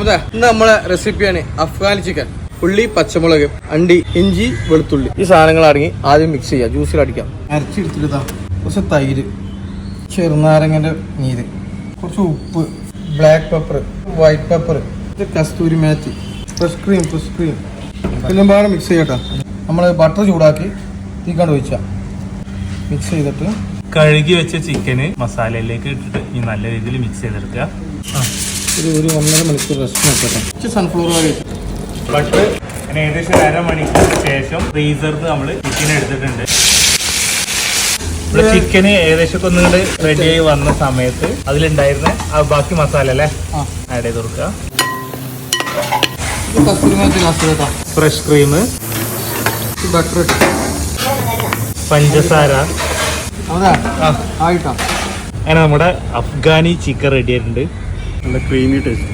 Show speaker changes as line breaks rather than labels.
ഇന്ന് നമ്മളെ റെസിപ്പിയാണ് അഫ്ഗാനി ചിക്കൻ. ഉള്ളി, പച്ചമുളക്, അണ്ടി, ഇഞ്ചി, വെളുത്തുള്ളി ഈ സാധനങ്ങൾ അടങ്ങി ആദ്യം മിക്സ് ചെയ്യുക. ജ്യൂസിൽ അടിക്കാം. അരച്ചെടുത്തിട്ട് കുറച്ച് തൈര്, ചെറുനാരങ്ങൻ്റെ നീര്, കുറച്ച് ഉപ്പ്, ബ്ലാക്ക് പെപ്പർ, വൈറ്റ് പെപ്പർ, കസ്തൂരി മേത്തി, ഫ്രഷ് ക്രീം എല്ലാം പാടെ മിക്സ് ചെയ്യട്ടോ. നമ്മൾ ബട്ടർ ചൂടാക്കി തീക്കാണ്ട് ഒഴിച്ചാൽ മിക്സ് ചെയ്തിട്ട്
കഴുകി വെച്ച ചിക്കന് മസാലയിലേക്ക് ഇട്ടിട്ട് ഈ നല്ല രീതിയിൽ മിക്സ് ചെയ്തെടുക്കുക.
ഒരു 1.5 മണിക്കൂർ റെസ്റ്റ് നോക്കട്ടെ. സൺഫ്ലവർ ഓയിൽ
ബട്ടർ ഏകദേശം 1/2 മണിക്കൂറിന് ശേഷം ഫ്രീസറിന് നമ്മൾ ചിക്കൻ എടുത്തിട്ടുണ്ട്. ഇവിടെ ചിക്കന് ഏകദേശം ഒന്നുകൂടെ റെഡിയായി വന്ന സമയത്ത് അതിലുണ്ടായിരുന്ന ആ ബാക്കി മസാല അല്ലേ ആഡ് ചെയ്ത് കൊടുക്കുക. ഫ്രഷ് ക്രീം,
ബട്ടർ,
പഞ്ചസാര, അങ്ങനെ നമ്മുടെ അഫ്ഗാനി ചിക്കൻ റെഡി ആയിട്ടുണ്ട്. നല്ല ക്രീമി ടേസ്റ്റ്.